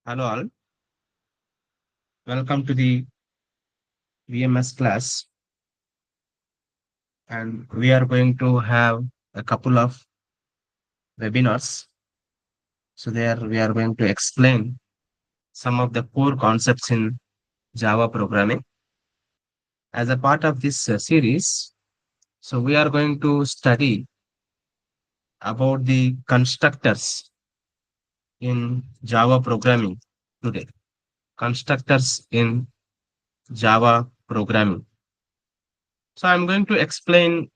Hello all, welcome to the VMS class, and we are going to have a couple of webinars. So there we are going to explain some of the core concepts in Java programming. As a part of this series, so we are going to study about the constructors in Java programming today. Constructors in Java programming. So I'm going to explain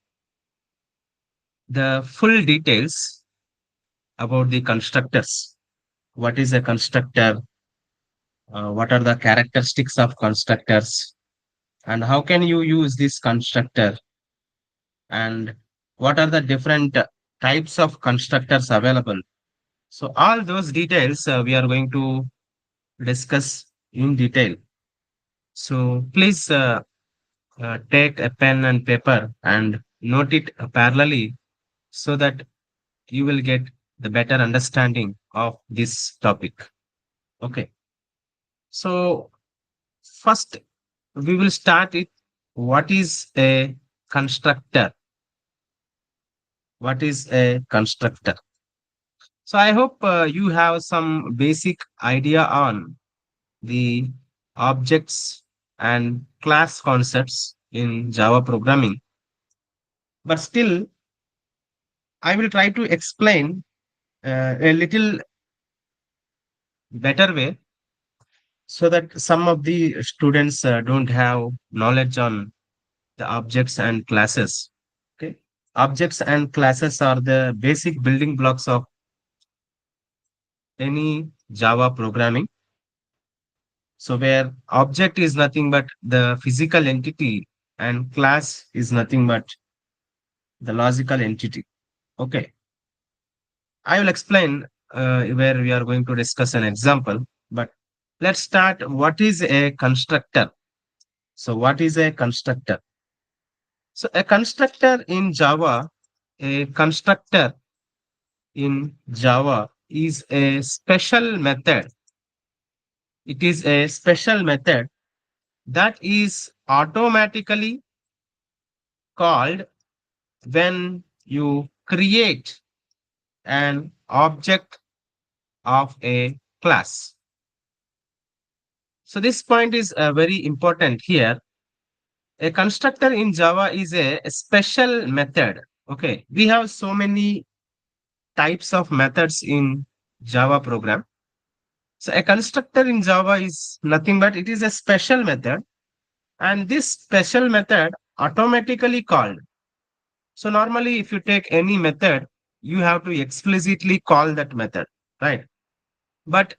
the full details about the constructors. What is a constructor? What are the characteristics of constructors? And how can you use this constructor? And what are the different types of constructors available? So all those details we are going to discuss in detail. So please take a pen and paper and note it parallelly so that you will get the better understanding of this topic. Okay. So first, we will start it. What is a constructor? What is a constructor? So I hope you have some basic idea on the objects and class concepts in Java programming. But still, I will try to explain a little better way so that some of the students don't have knowledge on the objects and classes. Okay. Objects and classes are the basic building blocks of any Java programming. So where object is nothing but the physical entity and class is nothing but the logical entity. Okay. I will explain where we are going to discuss an example, but let's start. What is a constructor? So what is a constructor? So a constructor in Java, a constructor in Java is a special method. It is a special method that is automatically called when you create an object of a class. So this point is very important here. A constructor in Java is a special method. Okay, we have so many types of methods in Java program. So a constructor in Java is nothing but it is a special method, and this special method automatically called. So normally if you take any method, you have to explicitly call that method, right? But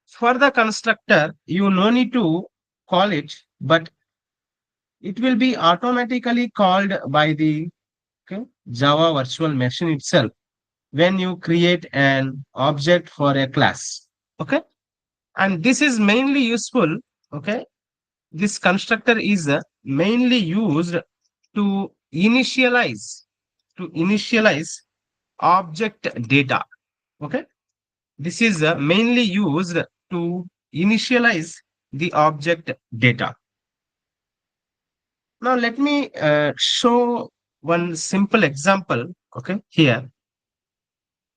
for the constructor, you no need to call it, but it will be automatically called by the okay, Java virtual machine itself when you create an object for a class. Okay. And this is mainly useful. Okay. This constructor is mainly used to initialize object data. Okay. This is mainly used to initialize the object data. Now let me show one simple example. Okay. Here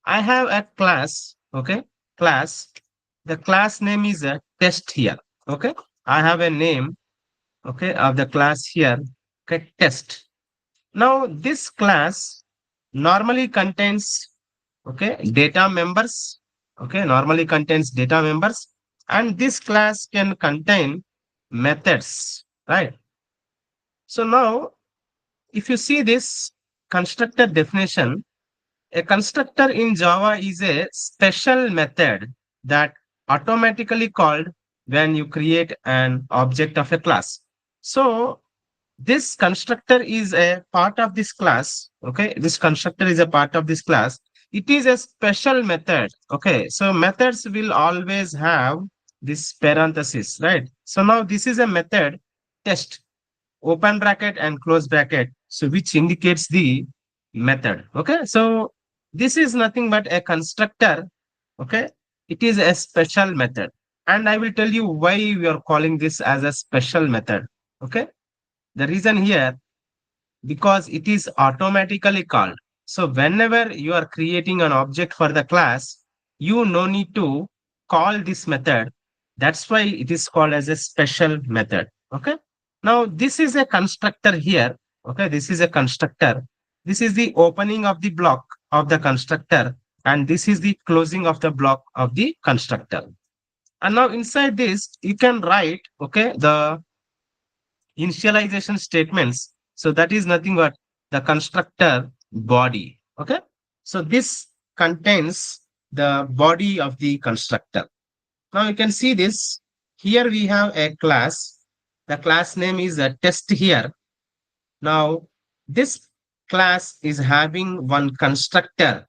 I have a class. Okay. Class. The class name is a test here. Okay. I have a name. Okay. Of the class here. Okay. Test. Now this class normally contains okay data members. Okay. Normally contains data members, and this class can contain methods. Right. So now if you see this constructor definition, a constructor in Java is a special method that automatically called when you create an object of a class. So this constructor is a part of this class. Okay, this constructor is a part of this class. It is a special method. Okay, so methods will always have this parenthesis, right? So now this is a method test, open bracket and close bracket, so which indicates the method. Okay, so this is nothing but a constructor. Okay, it is a special method. And I will tell you why we are calling this as a special method. Okay. The reason here, because it is automatically called. So whenever you are creating an object for the class, you no need to call this method. That's why it is called as a special method. Okay. Now this is a constructor here. Okay. This is a constructor. This is the opening of the block of the constructor, and this is the closing of the block of the constructor. And now inside this, you can write, okay, the initialization statements. So that is nothing but the constructor body. Okay. So this contains the body of the constructor. Now you can see this. Here we have a class. The class name is a test here. Now this class is having one constructor.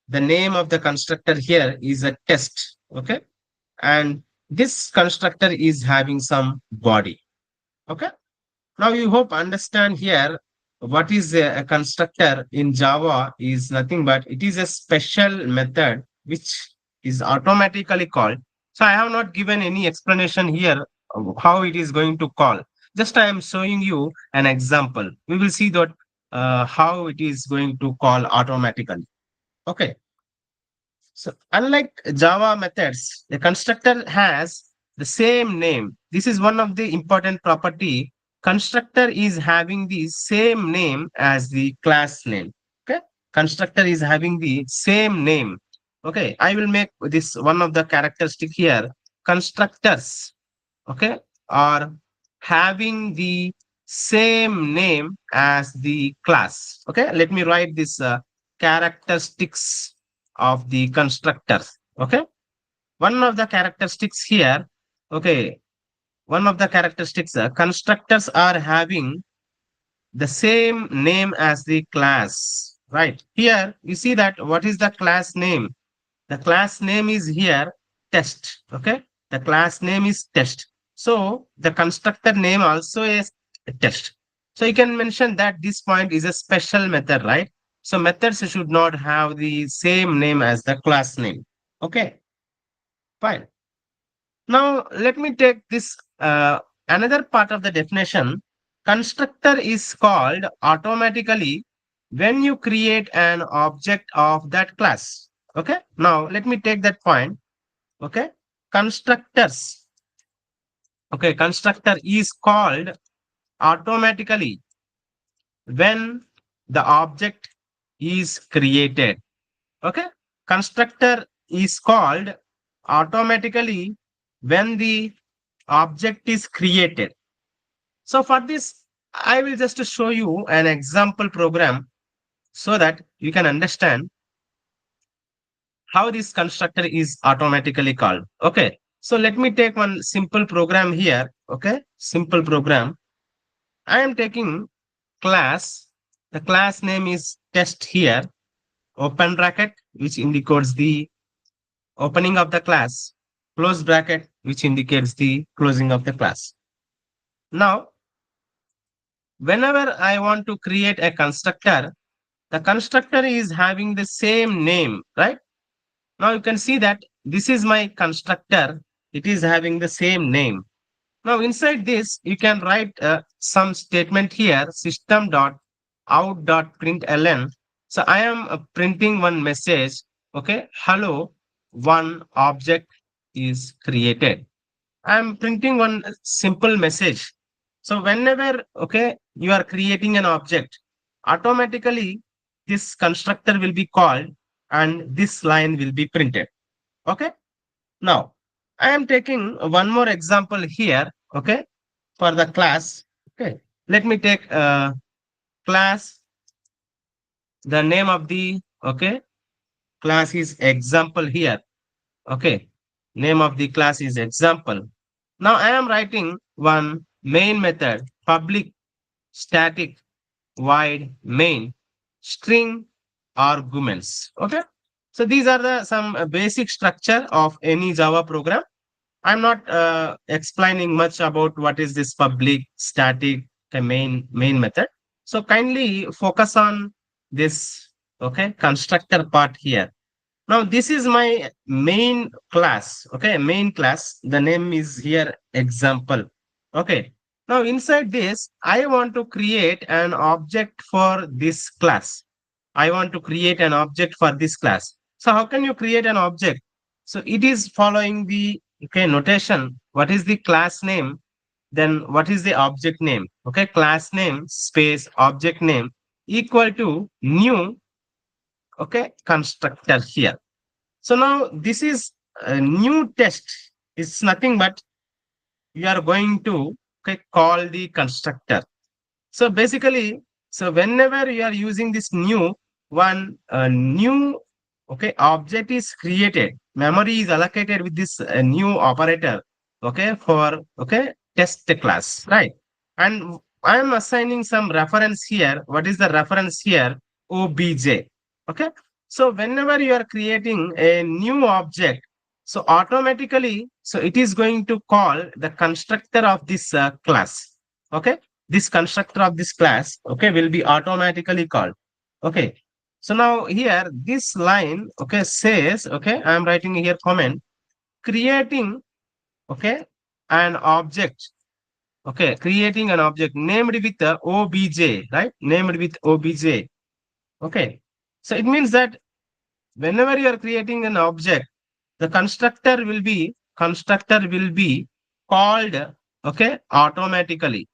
The name of the constructor here is a test. Okay. And this constructor is having some body. Okay. Now you hope understand here what is a constructor in Java is nothing but it is a special method which is automatically called. So I have not given any explanation here of how it is going to call. Just I am showing you an example. We will see that how it is going to call automatically. Okay. So unlike Java methods, the constructor has the same name. This is one of the important property. Constructor is having the same name as the class name. Okay. Constructor is having the same name. Okay. I will make this one of the characteristic here. Constructors, okay, are having the same name as the class. Okay. Let me write this characteristics of the constructors. Okay. One of the characteristics here, okay, one of the characteristics, constructors are having the same name as the class, right? Here you see that what is the class name? The class name is here test. Okay. The class name is test. So the constructor name also is test. So you can mention that this point is a special method, right? So methods should not have the same name as the class name. Okay, fine. Now let me take this another part of the definition. Constructor is called automatically when you create an object of that class. Okay. Now let me take that point. Okay. Constructors. Okay. Constructor is called automatically when the object is created. Okay. Constructor is called automatically when the object is created. So for this, I will just show you an example program so that you can understand how this constructor is automatically called. Okay. So let me take one simple program here. Okay. Simple program. I am taking class. The class name is test here. Open bracket, which indicates the opening of the class. Close bracket, which indicates the closing of the class. Now, whenever I want to create a constructor, the constructor is having the same name, right? Now you can see that this is my constructor. It is having the same name. Now inside this, you can write some statement here, system dot out dot println. So I am printing one message. Okay, hello, one object is created. I am printing one simple message. So whenever, okay, you are creating an object, automatically this constructor will be called and this line will be printed. Okay. Now I am taking one more example here. Okay. For the class. Okay. Let me take class. The name of the, okay, class is example here. Okay. Name of the class is example. Now I am writing one main method, public static void main string arguments. Okay. So these are the some basic structure of any Java program. I'm not explaining much about what is this public static main method. So kindly focus on this, okay, constructor part here. Now this is my main class. Okay, main class. The name is here example. Okay. Now inside this, I want to create an object for this class. I want to create an object for this class. So how can you create an object? So it is following the okay notation. What is the class name? Then what is the object name? Okay, class name space object name equal to new okay constructor here. So now this is a new test. It's nothing but you are going to okay, call the constructor. So basically, so whenever you are using this new one, a new okay object is created. Memory is allocated with this new operator. Okay, for okay test class, right? And I am assigning some reference here. What is the reference here? OBJ. Okay. So whenever you are creating a new object, so automatically, so it is going to call the constructor of this class. Okay, this constructor of this class okay will be automatically called. Okay, so now here this line okay says okay I am writing here comment creating okay an object okay creating an object named with the obj, right, named with obj. Okay, so it means that whenever you are creating an object, the constructor will be called okay automatically,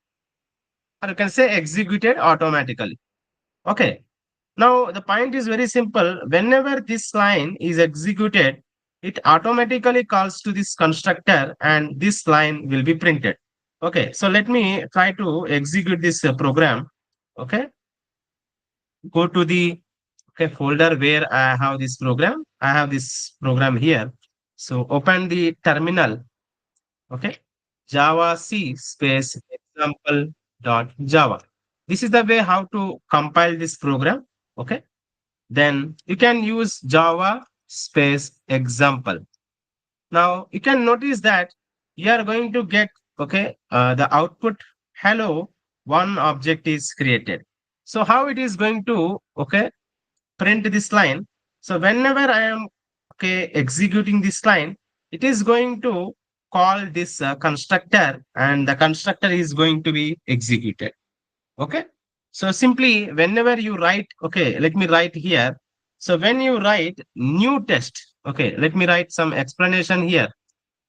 or you can say executed automatically. Okay. Now the point is very simple. Whenever this line is executed, it automatically calls to this constructor and this line will be printed. Okay. So let me try to execute this program. Okay. Go to the okay folder where I have this program. I have this program here. So open the terminal. Okay. Java C space example dot Java. This is the way how to compile this program. Okay. Then you can use Java space example. Now you can notice that you are going to get okay the output hello one object is created. So how it is going to okay print this line. So whenever I am okay executing this line, it is going to call this constructor and the constructor is going to be executed. Okay. So simply whenever you write, okay, let me write here. So when you write new test, okay, let me write some explanation here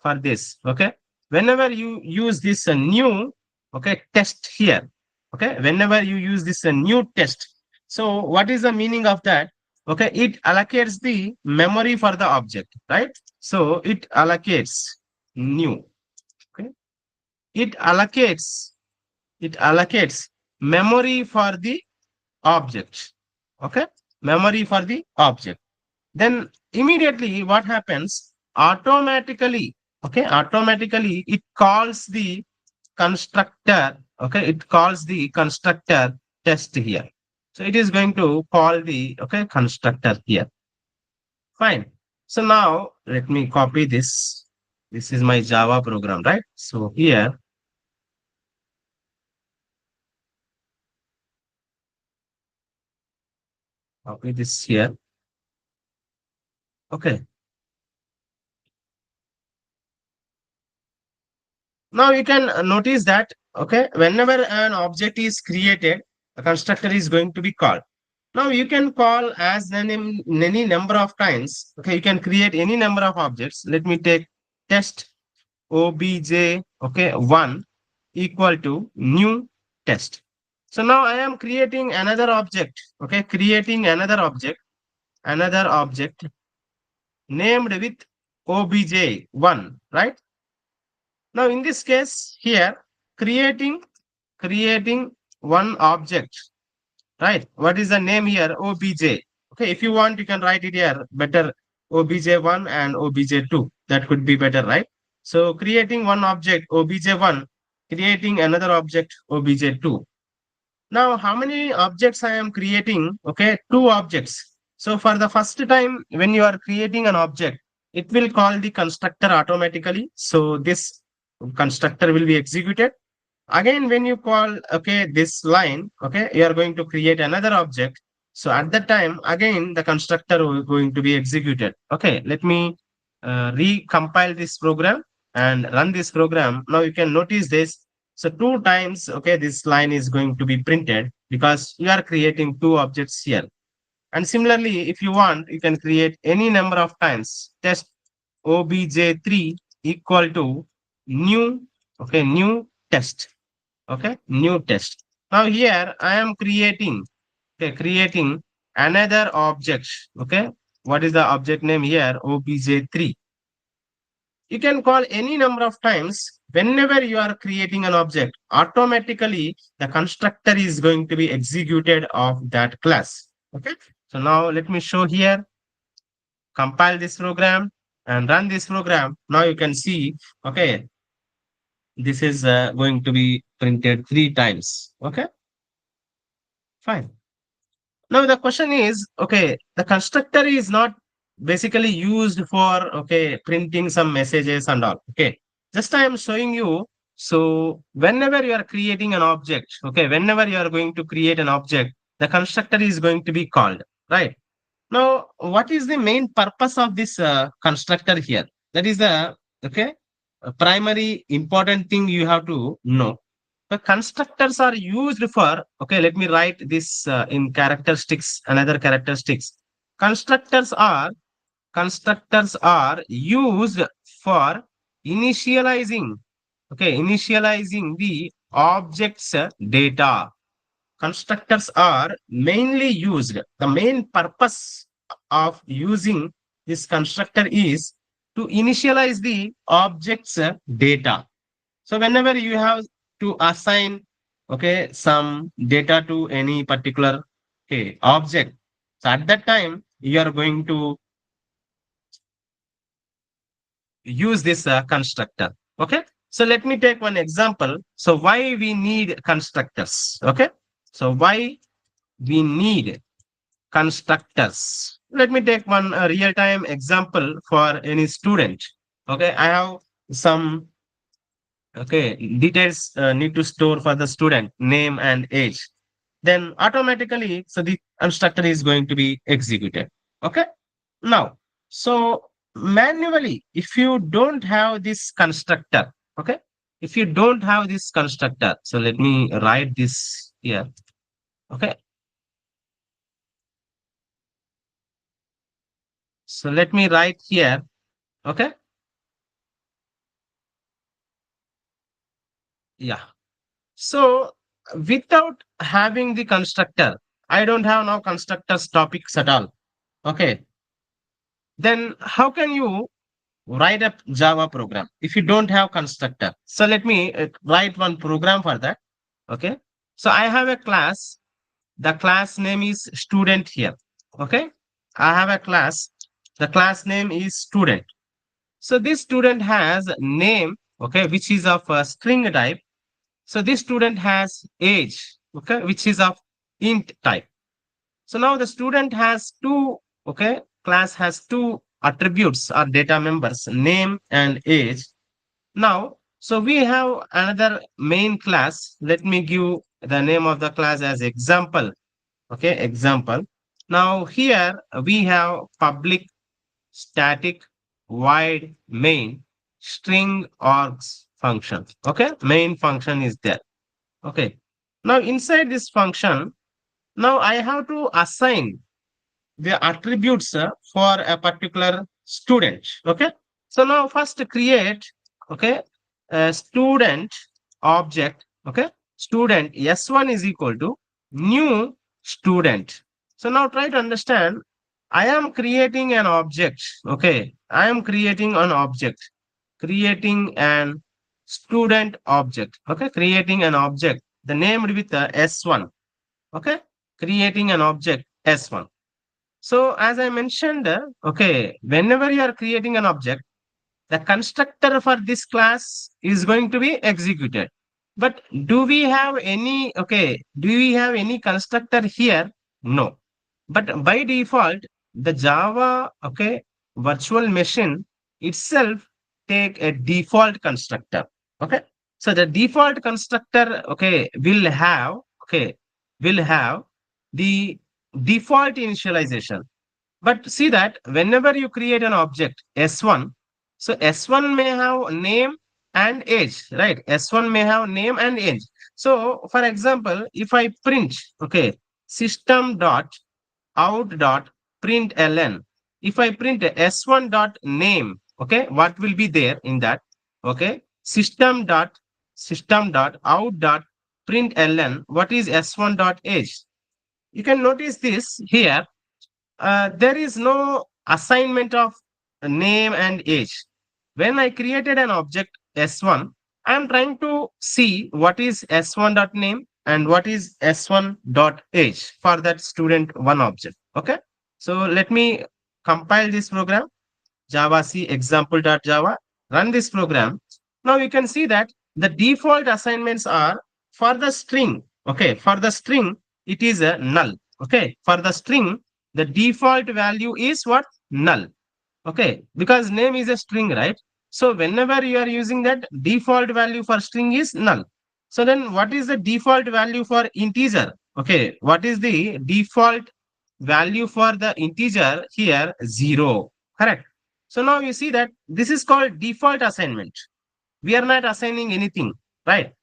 for this. Okay. Whenever you use this new, okay, test here. Okay. Whenever you use this new test. So what is the meaning of that? Okay. It allocates the memory for the object, right? So it allocates new. Okay. It allocates it allocates memory for the object. Okay, memory for the object. Then immediately what happens? Automatically, okay, automatically it calls the constructor. Okay, it calls the constructor test here. So it is going to call the okay constructor here. Fine. So now let me copy this. This is my Java program, right? So here copy this here. Okay. Now you can notice that, okay, whenever an object is created, a constructor is going to be called. Now you can call as any number of times. Okay, you can create any number of objects. Let me take test obj, okay, 1 equal to new test. So now I am creating another object, okay, creating another object named with obj1, right? Now, in this case, here creating one object, right? What is the name here? OBJ. Okay, if you want, you can write it here. Better OBJ1 and OBJ2. That could be better, right? So, creating one object OBJ1, creating another object OBJ2. Now, how many objects I am creating? Okay, two objects. So, for the first time, when you are creating an object, it will call the constructor automatically. So, this constructor will be executed. Again, when you call, okay, this line, okay, you are going to create another object. So at that time, again, the constructor will going to be executed. Okay, let me recompile this program and run this program. Now you can notice this. So two times, okay, this line is going to be printed because you are creating two objects here. And similarly, if you want, you can create any number of times. Test obj3 equal to new, okay, new test. Okay, new test. Now here I am creating, okay, creating another object. Okay, what is the object name here? Obj3. You can call any number of times. Whenever you are creating an object, automatically the constructor is going to be executed of that class. Okay, so now let me show here, compile this program and run this program. Now you can see, okay, this is going to be printed three times. Okay, fine. Now the question is, okay, the constructor is not basically used for, okay, printing some messages and all. Okay, just I am showing you. So whenever you are creating an object, okay, whenever you are going to create an object, the constructor is going to be called, right? Now, what is the main purpose of this constructor here? That is the, okay, a primary important thing you have to know. The constructors are used for, okay, let me write this in characteristics, another characteristics. Constructors are, constructors are used for initializing, okay, initializing the object's data. Constructors are mainly used. The main purpose of using this constructor is to initialize the object's data. So whenever you have to assign, okay, some data to any particular, okay, object, so at that time you are going to use this constructor. Okay, so let me take one example. So why we need constructors? Okay, so why we need constructors? Let me take one real-time example for any student. Okay, I have some, okay, details need to store for the student, name and age. Then automatically, so the constructor is going to be executed. Okay, now, so manually, if you don't have this constructor, okay, if you don't have this constructor, so let me write this here. Okay, so let me write here. Okay, yeah. So without having the constructor, I don't have now constructors topics at all. Okay, then how can you write a Java program if you don't have constructor? So let me write one program for that. Okay, so I have a class. The class name is student here. Okay, I have a class. The class name is student. So this student has name, okay, which is of a string type. So this student has age, okay, which is of int type. So now the student has two, okay, class has two attributes or data members, name and age. Now, so we have another main class. Let me give the name of the class as example. Okay, example. Now here we have public static void main string args function. Okay, main function is there. Okay. Now inside this function, now I have to assign the attributes for a particular student. Okay. So now first create, okay, a student object. Okay. Student S1 is equal to new student. So now try to understand. I am creating an object. Okay. I am creating an object. Creating an student object. Okay. Creating an object. The named with S1. Okay. Creating an object S1. So as I mentioned, okay, whenever you are creating an object, the constructor for this class is going to be executed. But do we have any, okay, do we have any constructor here? No. But by default, the Java, okay, virtual machine itself take a default constructor. Okay. So the default constructor, okay, will have, okay, will have the default initialization. But see that whenever you create an object S1, so S1 may have name and age, right? S1 may have name and age. So for example, if I print, okay, system dot out dot println, if I print S1 dot name, okay, what will be there in that? Okay, system dot out dot println, what is S1 dot age? You can notice this here, there is no assignment of name and age. When I created an object S1, I am trying to see what is S1 dot name and what is S1 dot age for that student one object. Okay. So let me compile this program, Java C example dot Java, run this program. Now you can see that the default assignments are for the string. Okay. For the string, it is a null. Okay. For the string, the default value is what? Null. Okay, because name is a string, right? So whenever you are using that, default value for string is null. So then what is the default value for integer? Okay, what is the default value for the integer here? 0. Correct. So now you see that this is called default assignment. We are not assigning anything, right?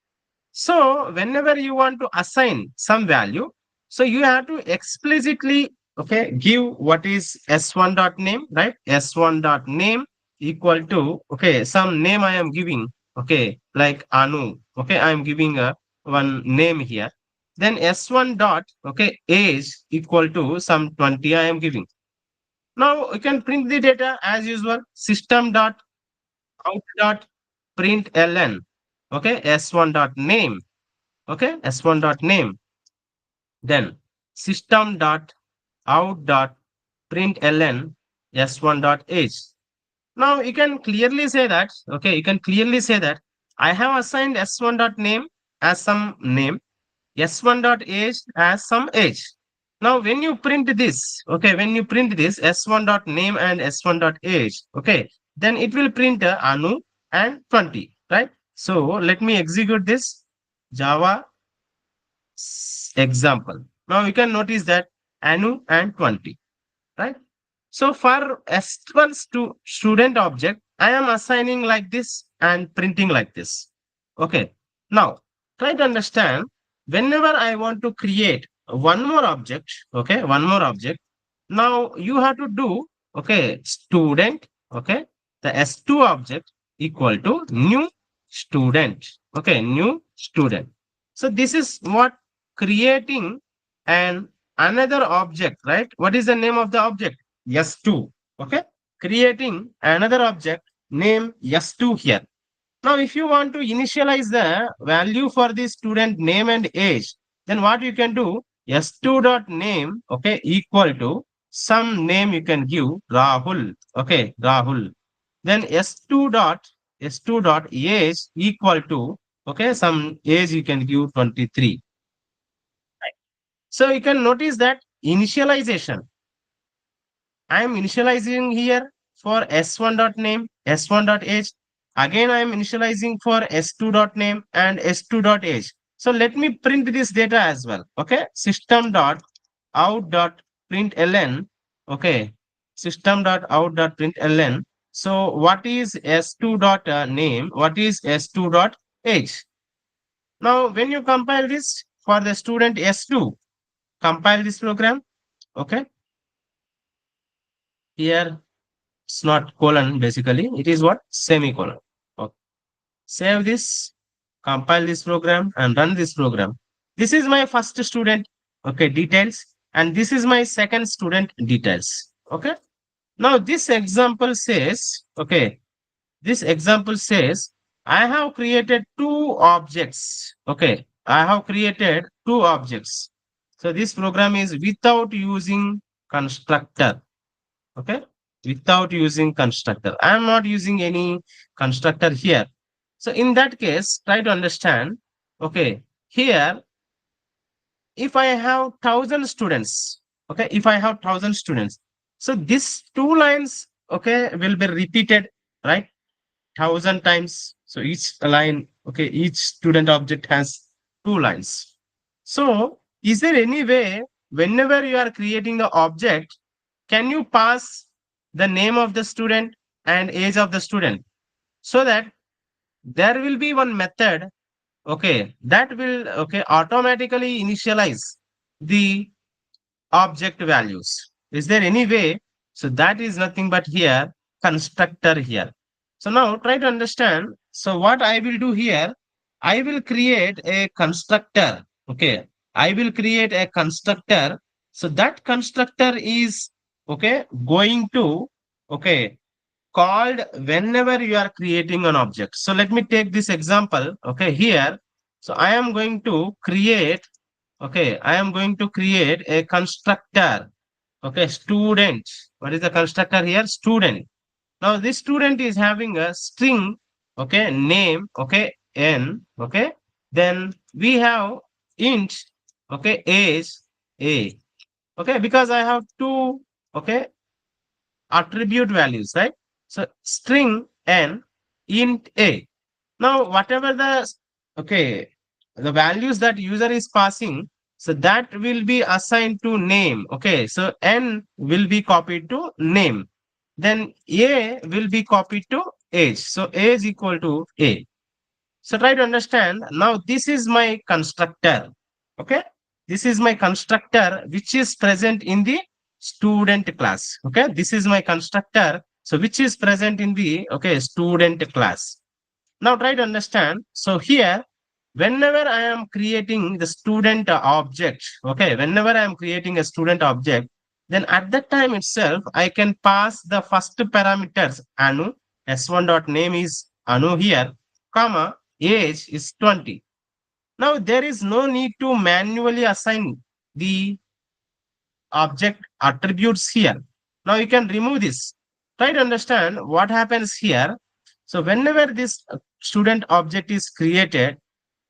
So whenever you want to assign some value, so you have to explicitly, okay, give what is s1 dot name, right? S1 dot name equal to, okay, some name I am giving, okay, like Anu, okay, I am giving a one name here. Then S1 dot, okay, age equal to some 20 I am giving. Now you can print the data as usual, system dot out dot println, okay, S1 dot name, okay, S1 dot name, then system dot out dot println S1 dot age. Now you can clearly say that, okay, you can clearly say that I have assigned S1 dot name as some name, S1 dot age as some age. Now when you print this, okay, when you print this S1 dot name and S1 dot age, okay, then it will print Anu and 20, right? So let me execute this Java example. Now you can notice that Anu and 20, right? So for S1 student object, I am assigning like this and printing like this. Okay. Now try to understand, whenever I want to create one more object, okay, one more object. Now you have to do, okay, student, okay, the S2 object equal to new student, okay, new student. So this is what creating an another object, right? What is the name of the object? S2. Okay. Creating another object name S2 here. Now, if you want to initialize the value for the student name and age, then what you can do? S2 dot name, okay, equal to some name you can give Rahul. Okay, Rahul. Then S2 dot age equal to, okay, some age you can give 23. Right. So you can notice that initialization, I am initializing here for S1 dot name, S1 dot age. Again, I am initializing for S2 dot name and S2 dot age. So let me print this data as well. Okay. System dot out dot println. Okay. System dot out dot println. So what is S2 dot name? What is S2 dot age? Now, when you compile this for the student S2, compile this program. Okay. Here it's not colon, basically it is what? Semicolon. Okay. Save this, compile this program and run this program. This is my first student, okay, details, and this is my second student details. Okay. Now this example says, okay, this example says I have created two objects. Okay, I have created two objects. So this program is without using constructor. Okay, without using constructor, I am not using any constructor here. So in that case, try to understand, okay, here if I have 1,000 students, okay, if I have 1,000 students, so this two lines, okay, will be repeated, right, 1,000 times. So each line, okay, each student object has two lines. So is there any way whenever you are creating the object, can you pass the name of the student and age of the student, so that there will be one method, okay, that will, okay, automatically initialize the object values. Is there any way? So that is nothing but here constructor here. So now try to understand. So what I will do here, I will create a constructor. Okay. I will create a constructor. So that constructor is, okay, going to, okay, called whenever you are creating an object. So let me take this example. Okay. Here. So I am going to create, okay, I am going to create a constructor. Okay, student. What is the constructor here? Student. Now this student is having a string, okay, name, okay, n, okay. Then we have int, okay, age, a, okay, because I have two, okay, attribute values, right? So string n, int a. Now, whatever the, okay, the values that user is passing, so that will be assigned to name. Okay, so n will be copied to name. Then a will be copied to age. So age equal to a. So try to understand. Now this is my constructor. Okay, this is my constructor which is present in the student class. Okay, this is my constructor. So which is present in the, okay, student class. Now try to understand. So here, whenever I am creating the student object, okay, whenever I am creating a student object, then at that time itself, I can pass the first parameters Anu, S1 dot name is Anu here, comma, age is 20. Now there is no need to manually assign the object attributes here. Now you can remove this. Try to understand what happens here. So whenever this student object is created,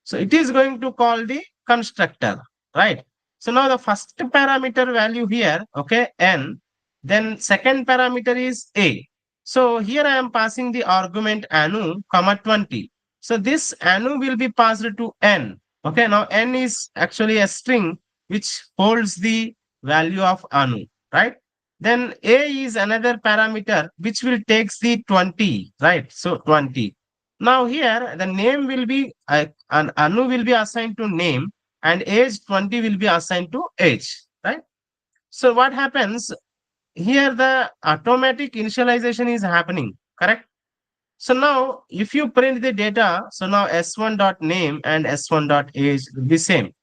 so it is going to call the constructor, right? So now the first parameter value here, okay, n, then second parameter is a. So here I am passing the argument anu, comma 20. So this anu will be passed to n. Okay, now n is actually a string which holds the value of anu, right? Then a is another parameter which will takes the 20, right? So 20. Now here the name will be an Anu will be assigned to name and age 20 will be assigned to age, right? So what happens here, the automatic initialization is happening, correct? So now if you print the data, so now s1 dot name and s1 dot age will be same.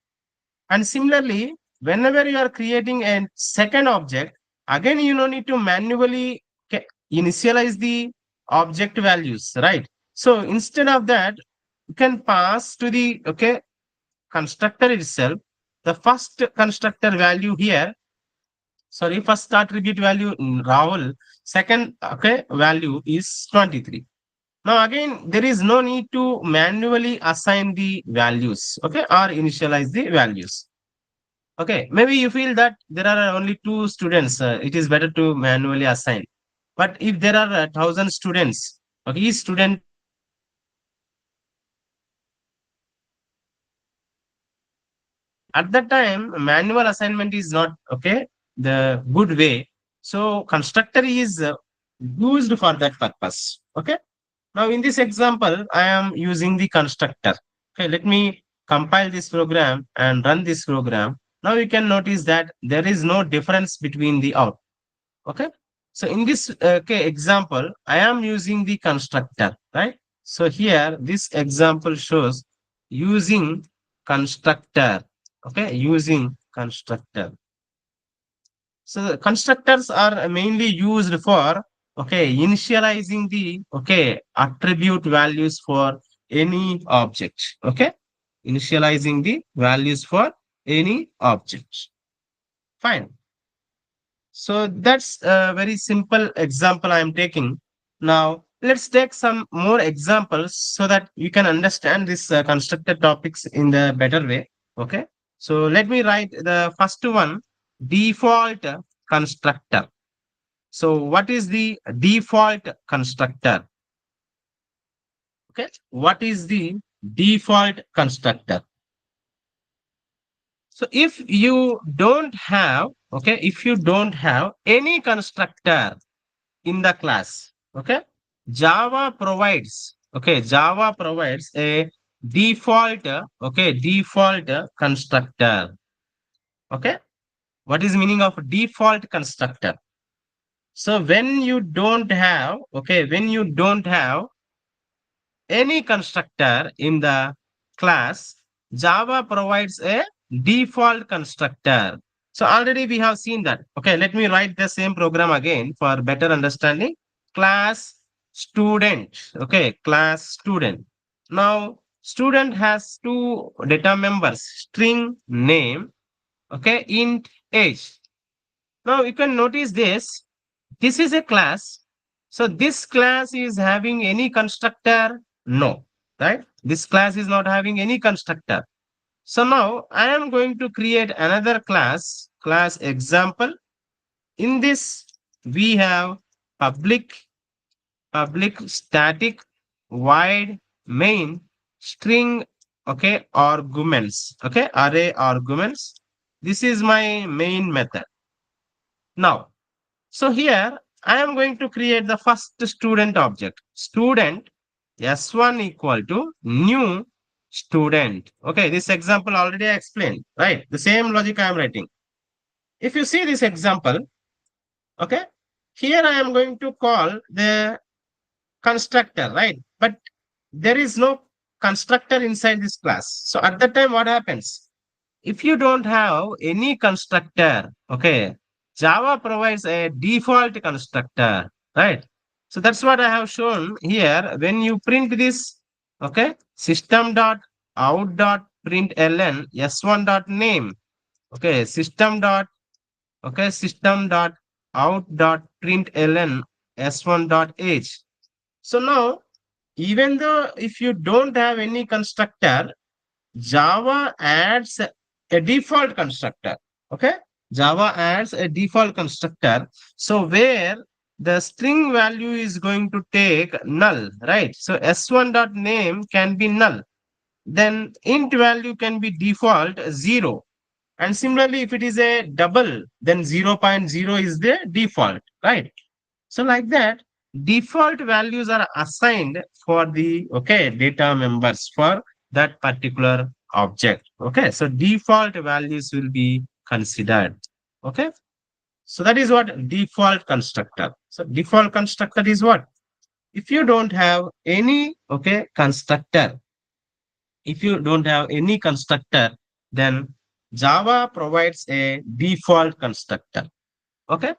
And similarly, whenever you are creating a second object, again you no need to manually initialize the object values, right? So instead of that, you can pass to the, okay, constructor itself the first constructor value here. Sorry, first attribute value Rahul, second, okay, value is 23. Now again, there is no need to manually assign the values, okay, or initialize the values. Okay, maybe you feel that there are only two students, it is better to manually assign. But if there are 1,000 students, okay, each student has a different age, different age. So at that time, manual assignment is not, okay, the good way. So constructor is used for that purpose. Okay. Now in this example, I am using the constructor. Okay, let me compile this program and run this program. Now you can notice that there is no difference between the out. Okay. So in this, okay, example, I am using the constructor, right? So here, this example shows using constructor. Okay, using constructor. So the constructors are mainly used for, okay, initializing the, okay, attribute values for any object. Okay, initializing the values for any object. Fine. So that's a very simple example I am taking. Now let's take some more examples so that you can understand this constructor topics in the better way. Okay. So let me write the first one, default constructor. So what is the default constructor? Okay. What is the default constructor? So if you don't have, okay, if you don't have any constructor in the class, okay, Java provides a default, default constructor. Okay, what is meaning of default constructor? So when you don't have, when you don't have any constructor in the class, Java provides a default constructor. So already we have seen that. Okay, let me write the same program again for better understanding. Class student. Okay, class student. Now, student has two data members, string name, okay, int age. Now you can notice this. This is a class. So this class is having any constructor? No, right? This class is not having any constructor. So now I am going to create another class, class example. In this, we have public, public static, void, main, string, okay, arguments, okay, array arguments. This is my main method. Now, so here I am going to create the first student object. Student S1 equal to new student. Okay, this example already I explained, right? The same logic I am writing. If you see this example, okay, here I am going to call the constructor, right? But there is no constructor inside this class. So at that time, what happens? If you don't have any constructor, okay, Java provides a default constructor, right? So that's what I have shown here. When you print this, okay, system dot out dot println s1 dot name, okay, system dot out dot println s1 dot age. So now, even though if you don't have any constructor, Java adds a default constructor. Okay. Java adds a default constructor. So where the string value is going to take null, right? So s1 dot name can be null. Then int value can be default 0. And similarly, if it is a double, then 0.0 is the default, right? So like that, default values are assigned for the data members for that particular object. Okay, so default values will be considered. Okay, so that is what default constructor. So default constructor is what? If you don't have any constructor, if you don't have any constructor, then Java provides a default constructor. Okay,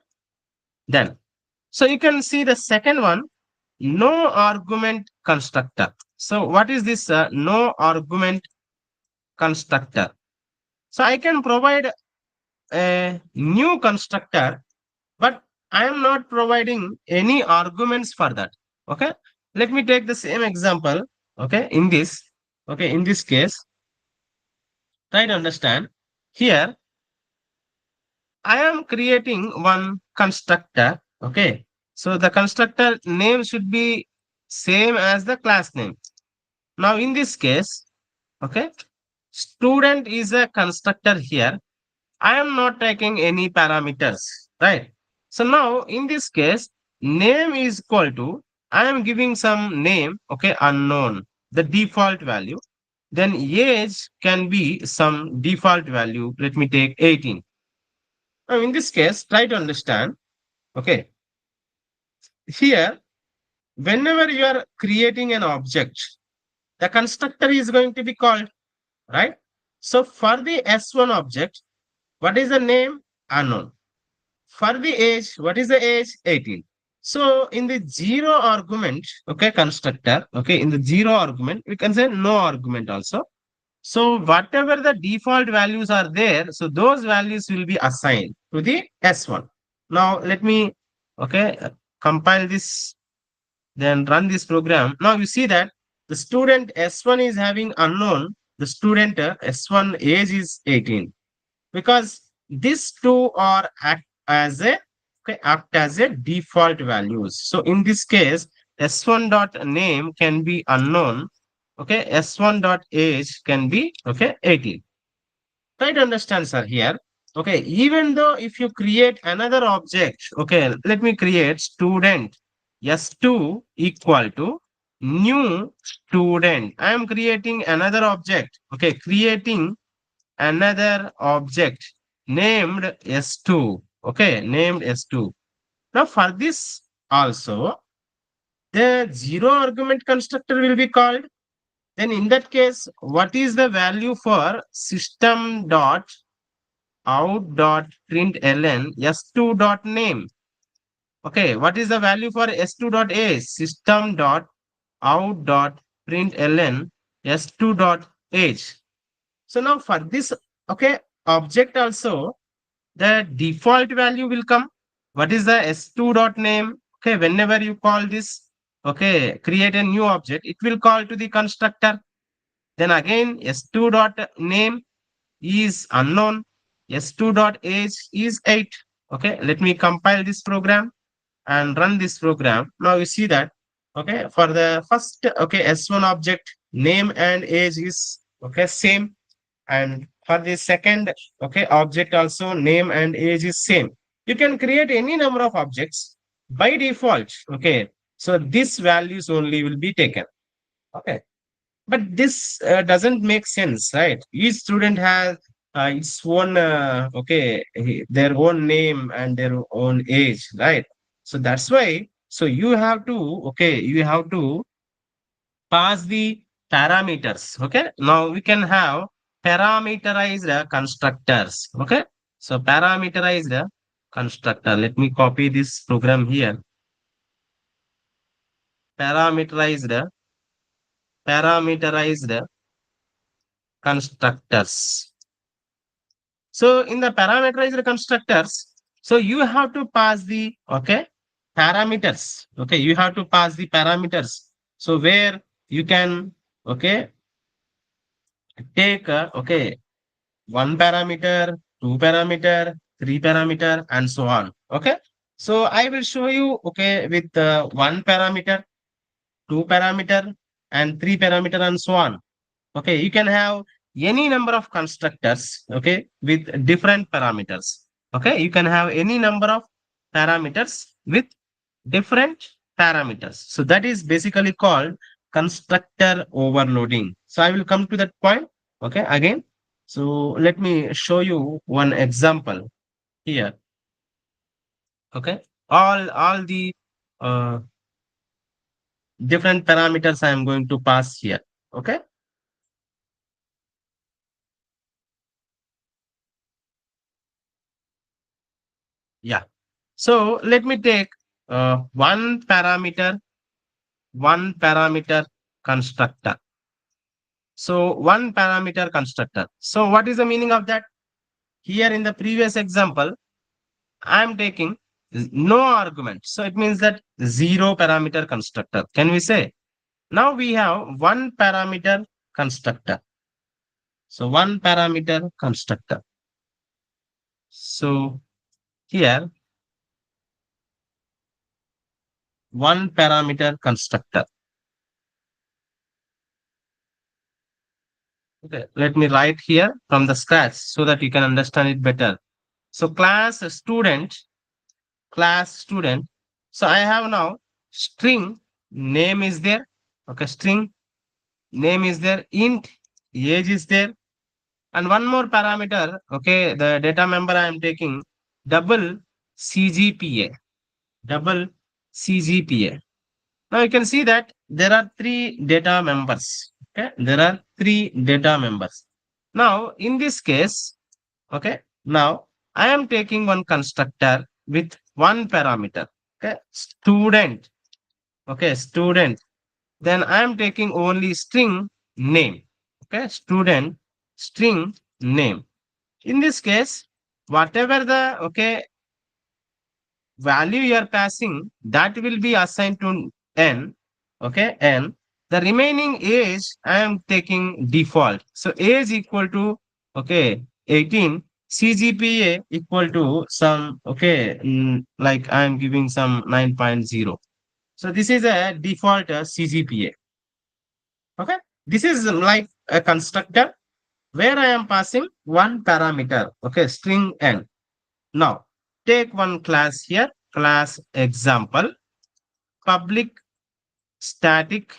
then so you can see the second one, no argument constructor. So what is this no argument constructor? So I can provide a new constructor, but I am not providing any arguments for that. Okay. Let me take the same example. Okay. In this case, try to understand. Here, I am creating one constructor. Okay. So the constructor name should be same as the class name. Now in this case, okay, student is a constructor here. I am not taking any parameters, right? So now in this case, name is equal to, I am giving some name, okay, unknown, the default value. Then age can be some default value. Let me take 18. Now in this case, try to understand, okay, here, whenever you are creating an object, the constructor is going to be called, right? So for the S1 object, what is the name? Unknown. For the age, what is the age? 18. So in the zero argument, okay, constructor, okay, in the zero argument, we can say no argument also. So whatever the default values are there, so those values will be assigned to the S1. Now let me, okay, compile this, then run this program. Now you see that the student S1 is having unknown, the student S1 age is 18, because these two are act as a default values. So in this case, S1 dot name can be unknown, okay, S1 dot age can be 18. Try to understand, sir, here. Okay, even though if you create another object, okay, let me create student s2 equal to new student. I am creating another object. Okay, creating another object named s2. Okay, named s2. Now for this also, the zero argument constructor will be called. Then in that case, what is the value for system dot out dot println s2 dot name? Okay, what is the value for s2 dot age? System dot out dot println s2 dot age. So now for this, okay, object also, the default value will come. What is the s2 dot name? Okay, whenever you call this, okay, create a new object, it will call to the constructor. Then again, s2 dot name is unknown. S2 dot age is 8. Okay, let me compile this program and run this program. Now you see that, okay, for the first, okay, S1 object, name and age is, okay, same. And for the second, okay, object also, name and age is same. You can create any number of objects by default. Okay, so this values only will be taken. Okay, but this doesn't make sense, right? Each student has its own, their own name and their own age, right? So that's why. So you have to, okay, you have to pass the parameters. Okay, now we can have parameterized constructors. Okay, so parameterized constructor. Let me copy this program here. Parameterized, parameterized constructors. So in the parameterized constructors, so you have to pass the, okay, parameters. Okay, you have to pass the parameters. So where you can, okay, take okay, one parameter, two parameter, three parameter, and so on. Okay, so I will show you, okay, with one parameter, two parameter, and three parameter, and so on. Okay, you can have any number of constructors, okay, with different parameters. Okay, you can have any number of parameters with different parameters. So that is basically called constructor overloading. So I will come to that point, okay, again. So let me show you one example here. Okay, all the uh, different parameters I am going to pass here. Okay, yeah. So let me take one parameter constructor. So one parameter constructor. So what is the meaning of that? Here in the previous example, I am taking no argument. So it means that zero parameter constructor. Can we say? Now we have one parameter constructor. So one parameter constructor. So here, one parameter constructor. Okay, let me write here from the scratch so that you can understand it better. So class student. So I have now string name is there. Okay, string name is there. Int age is there. And one more parameter. Okay, the data member I am taking double CGPA. Double CGPA. Now you can see that there are three data members. Okay, there are three data members. Now in this case, okay, now I am taking one constructor with one parameter. Okay, student. Okay, student. Then I am taking only string name. Okay, student string name. In this case, whatever the, okay, value you are passing, that will be assigned to n. Okay, n. The remaining age I am taking default. So age equal to, okay, 18. CGPA equal to some, okay, like I am giving some 9.0. So this is a default CGPA. Okay, this is like a constructor where I am passing one parameter, okay, string n. Now, take one class here, class example, public static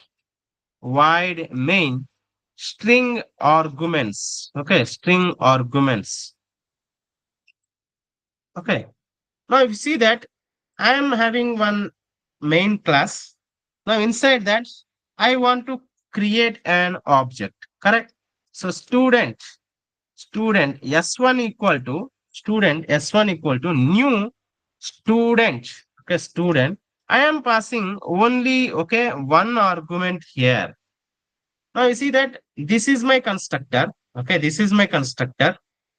void main string arguments, okay, string arguments, okay. Now, if you see that I am having one main class. Now, inside that, I want to create an object, correct? So, student s1 equal to new student, okay, student. I am passing only, okay, one argument here. Now, you see that this is my constructor, okay, this is my constructor.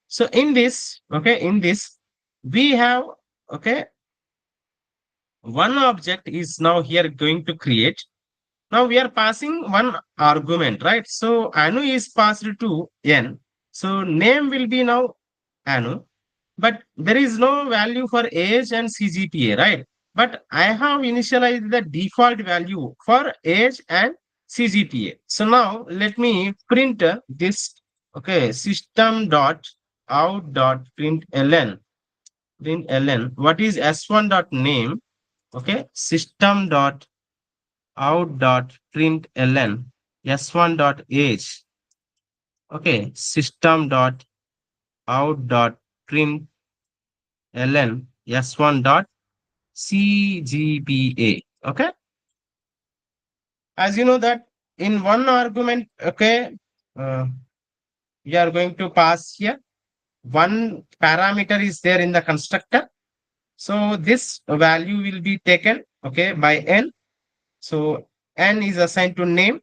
So, in this, okay, in this, we have, okay, one object is now here going to create. Now we are passing one argument, right? So Anu is passed to n. So name will be now Anu, but there is no value for age and CGPA, right? But I have initialized the default value for age and CGPA. So now let me print this, okay, system dot out dot println. What is s1 dot name? Okay, system dot out dot println s1 dot age. Okay, system dot out dot println s1 dot cgpa. Okay, as you know that in one argument, okay, uh, we are going to pass here one parameter is there in the constructor. So this value will be taken, okay, by n. So n is assigned to name.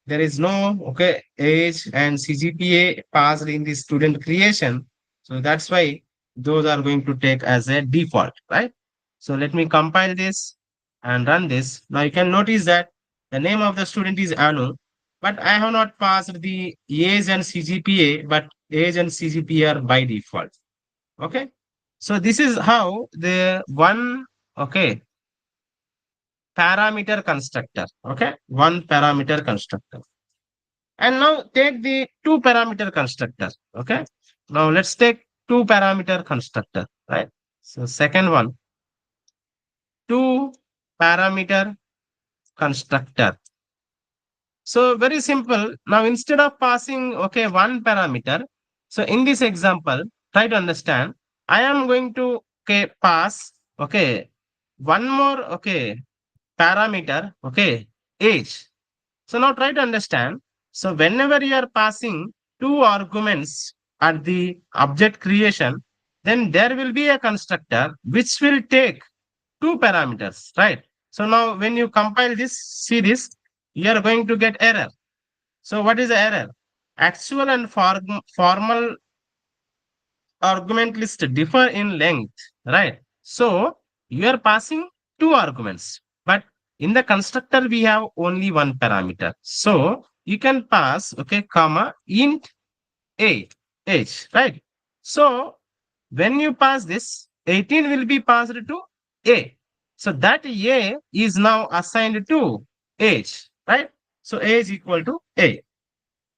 There is no, okay, age and CGPA passed in the student creation. So that's why those are going to take as a default, right? So let me compile this and run this. Now you can notice that the name of the student is Anu, but I have not passed the age and CGPA, but age and CGPA are by default. Okay. So this is how the one, okay, parameter constructor, okay, one parameter constructor. And now take the two parameter constructor. Okay. Now let's take two parameter constructor, right? So second one, two parameter constructor. So very simple. Now instead of passing, okay, one parameter, so in this example, try to understand, I am going to, okay, pass, okay, one more, okay, parameter, okay, age. So now try to understand. So whenever you are passing two arguments at the object creation, then there will be a constructor which will take two parameters, right? So now when you compile this, see this, you are going to get error. So what is the error? Actual and formal argument list differ in length, right? So you are passing two arguments, but in the constructor we have only one parameter. So you can pass, okay, comma int a age, right? So when you pass this, 18 will be passed to a. So that a is now assigned to age, right? So age equal to a,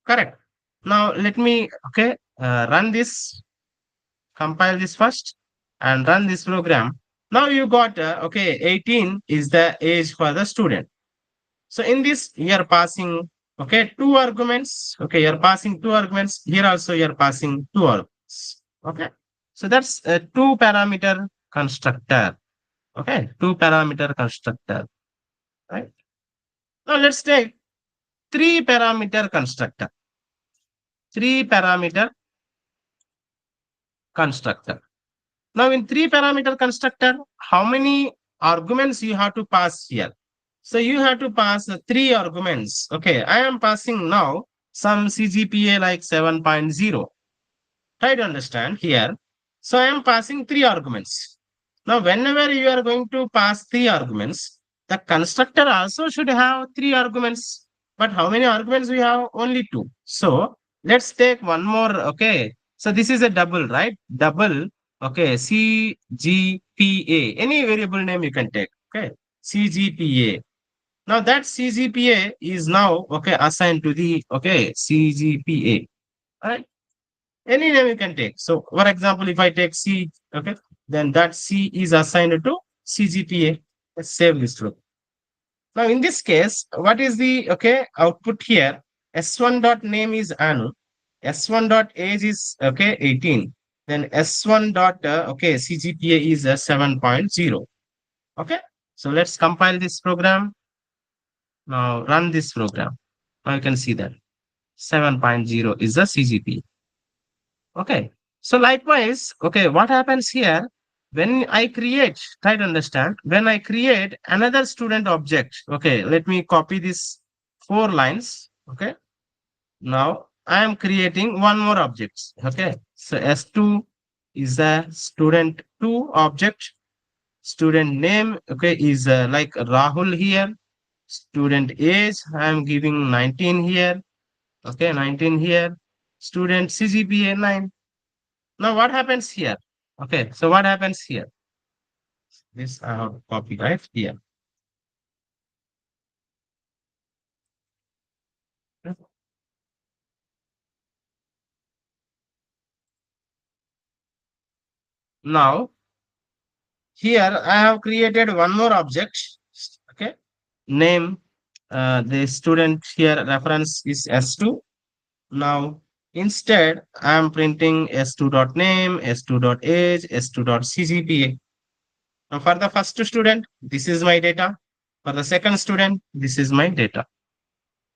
correct? Now let me, okay, run this, compile this first and run this program. Now you got, okay, 18 is the age for the student. So in this, you are passing, okay, two arguments. Okay, you are passing two arguments. Here also you are passing two arguments. Okay. So that's a two parameter constructor. Okay, two parameter constructor. Right. Now let's take three parameter constructor. Three parameter constructor. Now in three parameter constructor, how many arguments you have to pass here? So you have to pass three arguments. Okay, I am passing now some CGPA like 7.0. Try to understand here. So I am passing three arguments. Now whenever you are going to pass three arguments, the constructor also should have three arguments. But how many arguments we have? Only two. So let's take one more. Okay. So this is a double, right? Double. Okay. CGPA. Any variable name you can take. Okay. CGPA. Now that CGPA is now, okay, assigned to the, okay, CGPA. Right. Any name you can take. So, for example, if I take C, okay, then that C is assigned to CGPA. Let's save this group. Now, in this case, what is the output here? S1 dot name is Anu. S1 dot age is 18. Then S1 dot CGPA is 7.0. Okay. So let's compile this program. Now run this program. Now you can see that 7.0 is the CGPA. Okay. So likewise, what happens here when I create, try to understand, when I create another student object, let me copy this 4 lines. Okay. Now I am creating one more object. Okay. So S2 is the student 2 object. Student name, is like Rahul here. Student age, I am giving 19 here. Okay, 19 here. Student CGPA 9. Now what happens here? Okay, so what happens here? This I have to copy right here. Now here I have created one more object. Okay, name. The student here reference is S2. Now instead I am printing S2 dot name, S2 dot age, S2 dot CGPA. Now for the first student, this is my data. For the second student, this is my data.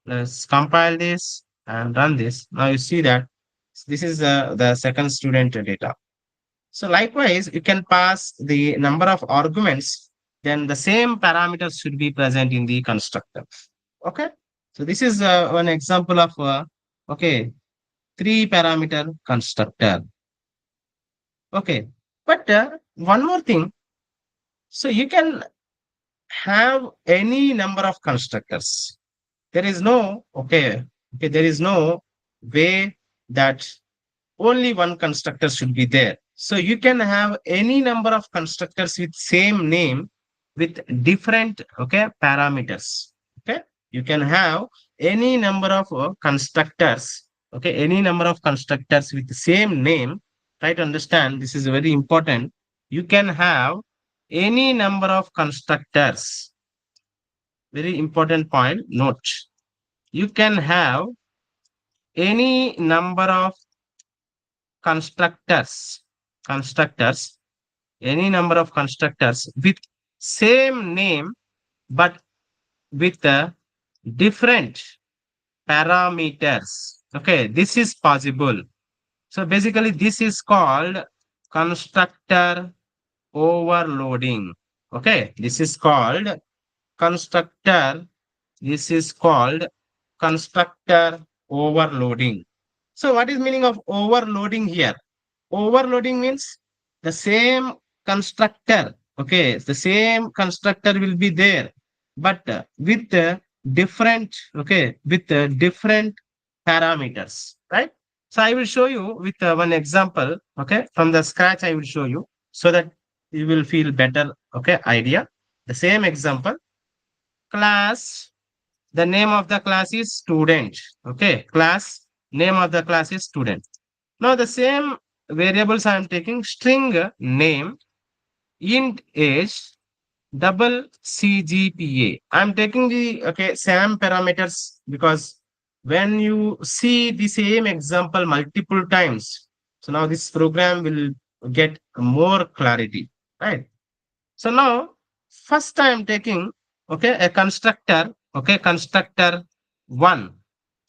Let's compile this and run this. Now you see that this is the second student data. So likewise, you can pass the number of arguments, then the same parameters should be present in the constructor. Okay. So this is one example of, okay, 3 parameter constructor. Okay. But one more thing. So you can have any number of constructors. There is no, there is no way that only one constructor should be there. So you can have any number of constructors with same name with different, parameters. Okay. You can have any number of constructors, any number of constructors with the same name. Try to understand, this is very important. You can have any number of constructors. Very important point, note. You can have any number of constructors, constructors, any number of constructors with same name, but with different parameters. Okay, this is possible. So basically, this is called constructor overloading. Okay, this is called constructor. This is called constructor overloading. So what is meaning of overloading here? Overloading means the same constructor, the same constructor will be there, but with different, with different parameters, right? So I will show you with one example, from the scratch I will show you so that you will feel better, idea. The same example, class, the name of the class is student, class, name of the class is student. Now the same variables I am taking string name, int age, double CGPA. I am taking the same parameters because when you see the same example multiple times, so now this program will get more clarity, right? So now first I am taking a constructor, constructor one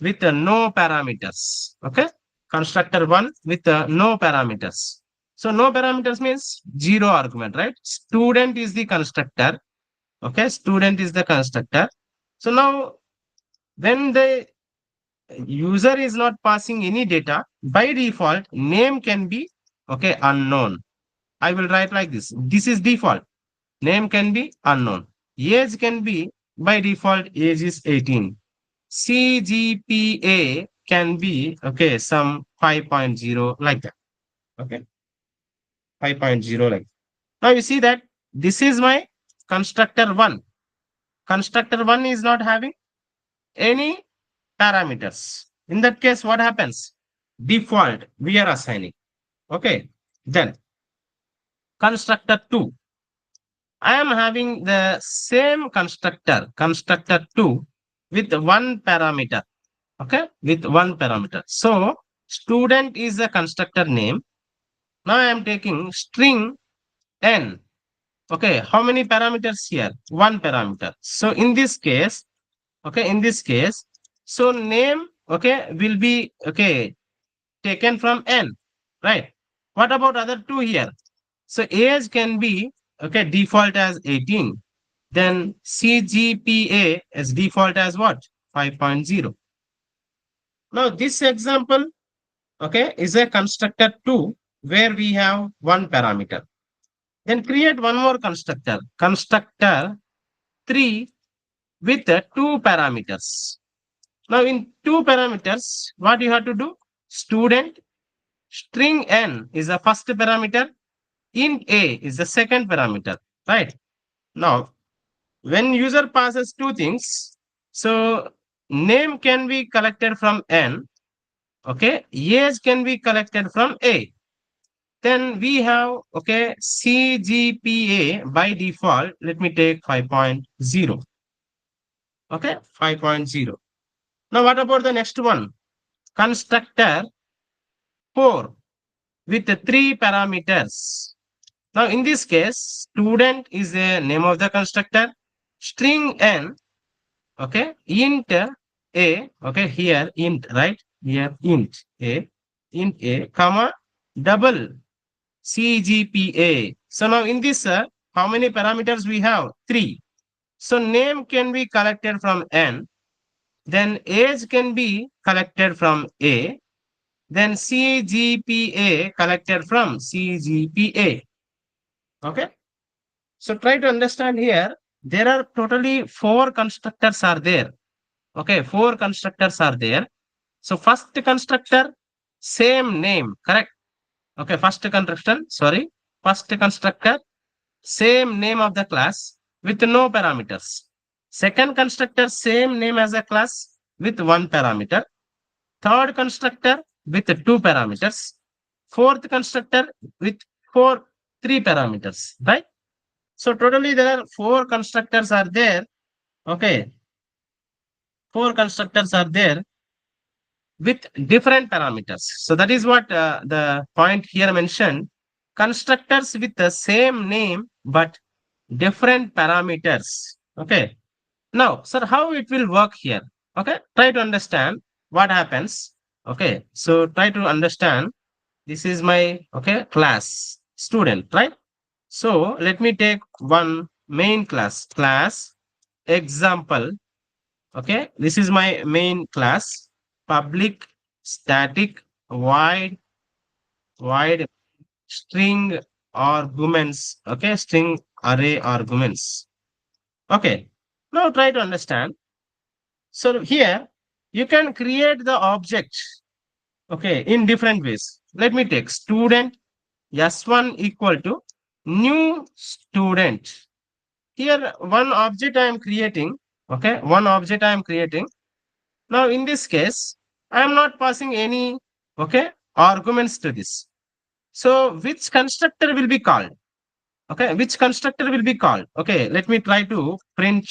with no parameters. Okay, constructor one with no parameters. So no parameters means zero argument, right? Student is the constructor. Okay, student is the constructor. So now when the user is not passing any data, by default name can be unknown. I will write like this. This is default. Name can be unknown. Age can be, by default, age is 18. CGPA can be, some 5.0 like that. Okay, 5.0 like that. Now you see that this is my constructor 1. Constructor 1 is not having any parameters. In that case, what happens? default we are assigning. Okay. Then constructor 2. I am having the same constructor 2 with one parameter. Okay. With one parameter. So student is a constructor name. Now I am taking string n. Okay. How many parameters here? One parameter. So in this case, okay, in this case, so name, okay, will be, okay, taken from n, right? What about other two here? So age can be, okay, default as 18. Then CGPA is default as what? 5.0. Now this example, okay, is a constructor 2 where we have one parameter. Then create one more constructor 3 with two parameters. Now in two parameters, what you have to do? Student string n is the first parameter, int a is the second parameter, right? Now, when user passes two things, so name can be collected from n, okay, age can be collected from a. Then we have, okay, CGPA by default, let me take 5.0, okay, 5.0. Now, what about the next one? Constructor 4 with the three parameters. Now, in this case, student is the name of the constructor, string n, okay, int a, okay, here int, right? Here int a, comma, double CGPA. So now in this, how many parameters we have? Three. So name can be collected from n, then age can be collected from a, then CGPA collected from CGPA. Okay. So try to understand here. There are totally four constructors are there. Okay, four constructors are there. So first constructor, same name, correct? Okay, first constructor, same name of the class with no parameters. Second constructor, same name as a class with one parameter. Third constructor with two parameters. Fourth constructor with three parameters, right? So totally there are four constructors are there. Okay, four constructors are there with different parameters. So that is what the point here mentioned. Constructors with the same name but different parameters. Okay. Now, sir, how it will work here? Okay. Try to understand what happens. Okay. So try to understand. This is my, okay, class student, right? So let me take one main class example. Okay, this is my main class, public static void string arguments. Okay, string array arguments. Okay, now try to understand. So here you can create the object, okay, in different ways. Let me take student s1 equal to new student. Here one object I am creating, okay, one object I am creating. Now, in this case, I am not passing any, okay, arguments to this. So, which constructor will be called? Okay, which constructor will be called? Okay, let me try to print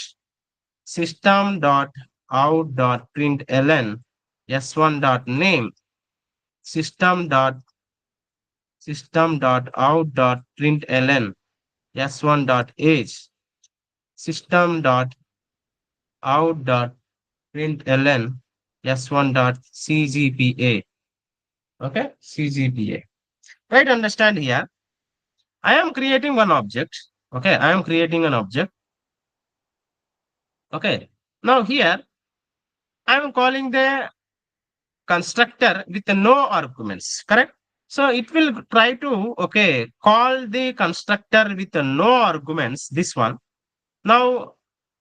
system dot out dot println s1 dot name system dot out dot println s1 dot age system dot out dot println s1 dot cgpa. Okay, cgpa. Try to understand here. I am creating one object. Okay, I am creating an object. Okay. Now here I am calling the constructor with no arguments. Correct. So it will try to, okay, call the constructor with no arguments. This one. Now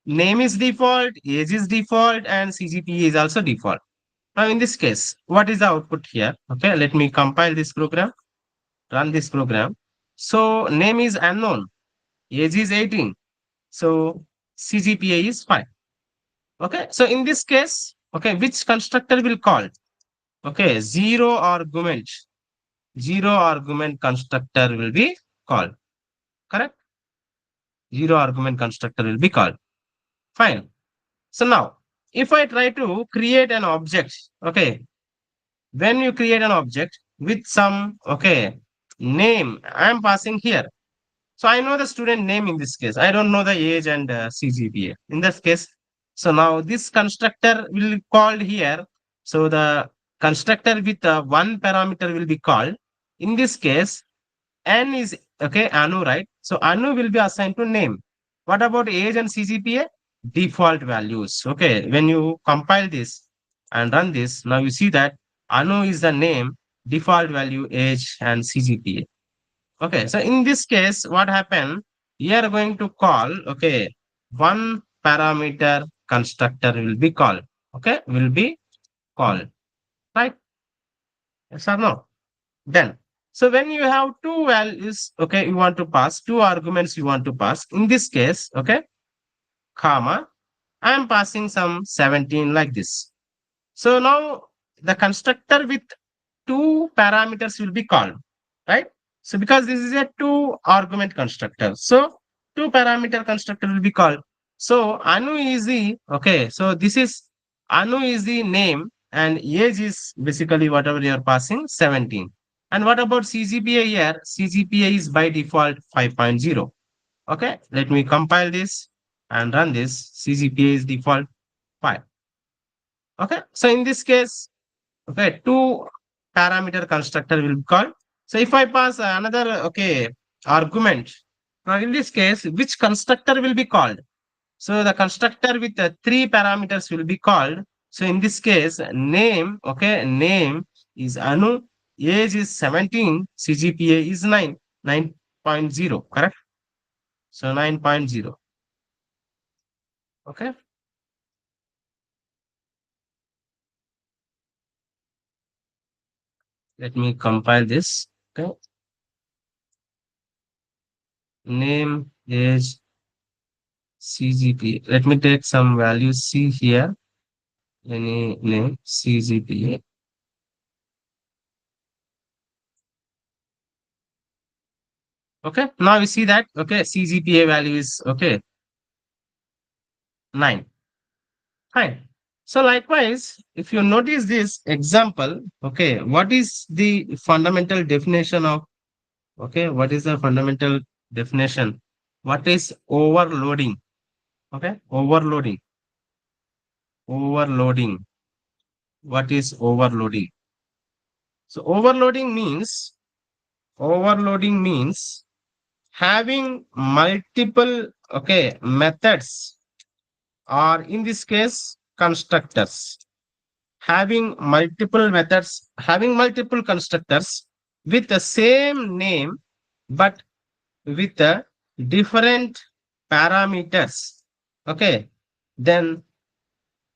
name is default, age is default, and CGPA is also default. Now in this case, what is the output here? Okay, let me compile this program, run this program. So name is unknown, age is 18. So CGPA is 5. Okay. So in this case, okay, which constructor will call? Okay, zero argument constructor will be called. Correct? Zero argument constructor will be called. Fine. So now, if I try to create an object, okay, when you create an object with some, okay, name, I am passing here. So I know the student name in this case. I don't know the age and CGPA in this case. So now this constructor will be called here. So the constructor with one parameter will be called. In this case, N is okay, Anu, right? So Anu will be assigned to name. What about age and CGPA? Default values. Okay, when you compile this and run this, now you see that Anu is the name, default value, age, and CGPA. Okay, so in this case, what happened? We are going to call, okay, one parameter constructor will be called. Okay, will be called. Right? Yes or no? Then, so when you have two values, okay, you want to pass, two arguments you want to pass. In this case, okay, comma, I am passing some 17 like this. So now the constructor with two parameters will be called, right? So because this is a two argument constructor, so two parameter constructor will be called. So Anu is the, okay, so this is Anu is the name and age is basically whatever you are passing 17. And what about CGPA here? CGPA is by default 5.0. Okay, let me compile this and run this. CGPA is default 5. Okay, so in this case, okay, two parameter constructor will be called. So if I pass another, okay, argument, now in this case, which constructor will be called? So the constructor with three parameters will be called. So in this case, name, okay, name is Anu, age is 17, CGPA is 9, 9.0, correct? So 9.0, okay. Let me compile this. Okay, name, age, CGPA. Let me take some values C here. Any name CGPA. Okay. Now you see that okay CGPA value is okay 9. Fine. So likewise, if you notice this example, okay, what is the fundamental definition of okay? What is the fundamental definition? What is overloading? Okay, overloading. Overloading. What is overloading? So overloading means having multiple okay methods, or in this case constructors, having multiple constructors with the same name but with a different parameters. Okay, then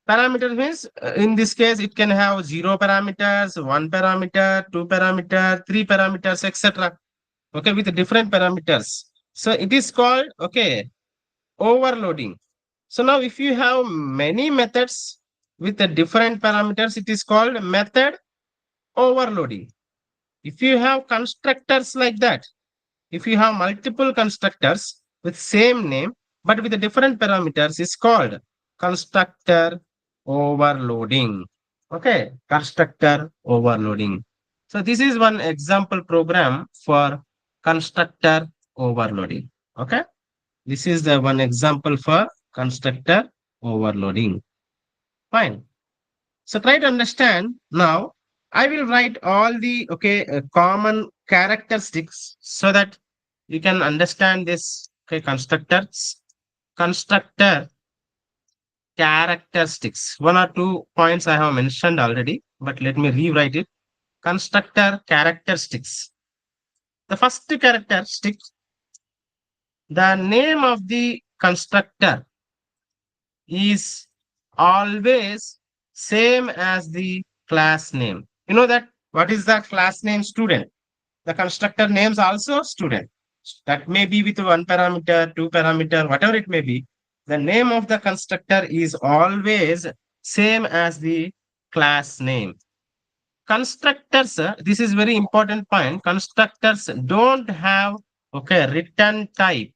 parameter means in this case it can have zero parameters, one parameter, two parameter, three parameters, etc. Okay, with different parameters. So it is called okay overloading. So now if you have many methods with the different parameters, it is called method overloading. If you have constructors like that, if you have multiple constructors with same name but with the different parameters, is called constructor overloading. Okay, constructor overloading. So this is one example program for constructor overloading. Okay, this is the one example for constructor overloading. Fine. So try to understand now. I will write all the okay common characteristics so that you can understand this okay constructor characteristics. One or two points I have mentioned already, but let me rewrite it. Constructor characteristics. The first characteristic, the name of the constructor is always same as the class name. You know that what is the class name? Student. The constructor names also student. That may be with one parameter, two parameter, whatever it may be. The name of the constructor is always same as the class name. Constructors, this is very important point. Constructors don't have, okay, return type.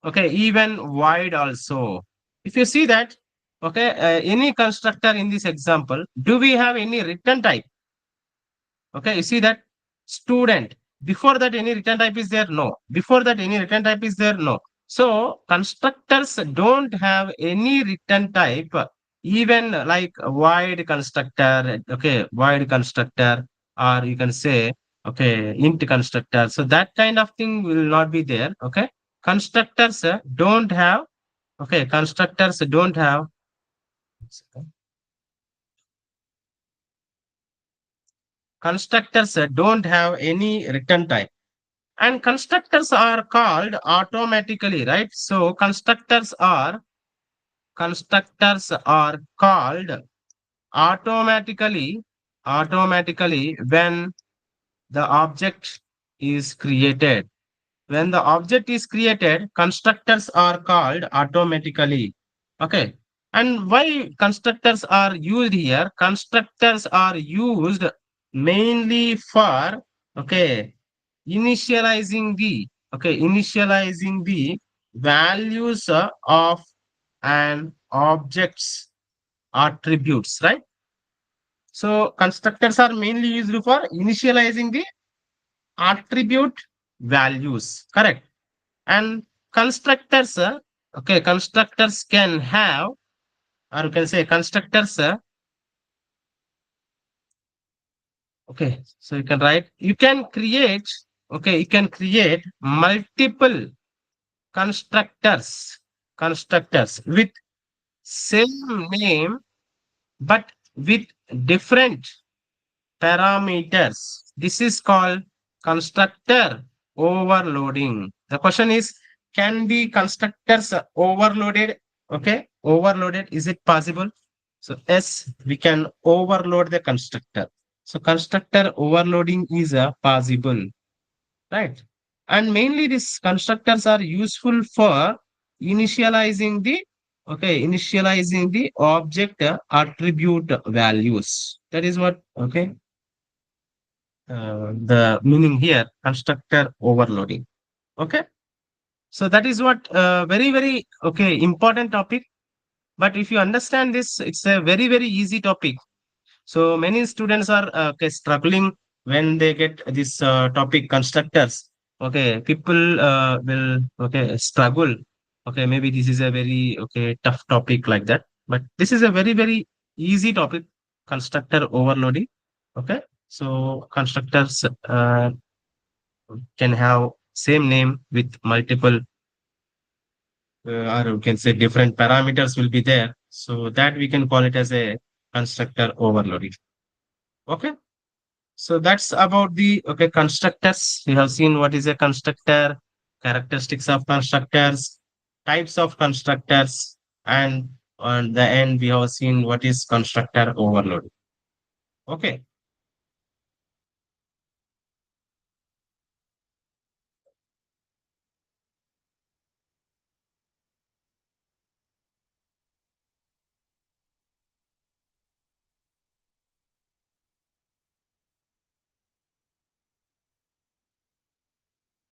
Okay, even void also. If you see that, okay, any constructor in this example, do we have any return type? Okay, you see that student. Before that, any return type is there? No. Before that, any return type is there? No. So constructors don't have any return type, even like a void constructor. Okay, void constructor, or you can say, okay, int constructor. So that kind of thing will not be there. Okay, constructors don't have. Okay, constructors don't have. Constructors don't have any return type. And constructors are called automatically, right? So constructors are called automatically when the object is created. When the object is created, constructors are called automatically. Okay. And why constructors are used here? Constructors are used mainly for, okay, initializing the values of an object's attributes, right? So constructors are mainly used for initializing the attribute values, correct? And constructors, okay, constructors can have, or you can say constructors, okay, so you can write, you can create, okay, you can create multiple constructors with same name but with different parameters. This is called constructor overloading. The question is, can be constructors overloaded? Okay, overloaded. Is it possible? So yes, we can overload the constructor. So constructor overloading is possible, right? And mainly these constructors are useful for initializing the, okay, initializing the object attribute values. That is what, okay, the meaning here, constructor overloading. Okay, so that is what very okay, important topic. But if you understand this, it's a very easy topic. So many students are okay, struggling when they get this topic constructors. Okay, people will, okay, struggle. Okay, maybe this is a very, okay, tough topic like that. But this is a very easy topic, constructor overloading. Okay, so constructors can have same name with multiple, or you can say different parameters will be there. So that we can call it as a constructor overloading. Okay. So that's about the, okay, constructors. We have seen what is a constructor, characteristics of constructors, types of constructors, and on the end we have seen what is constructor overload. Okay.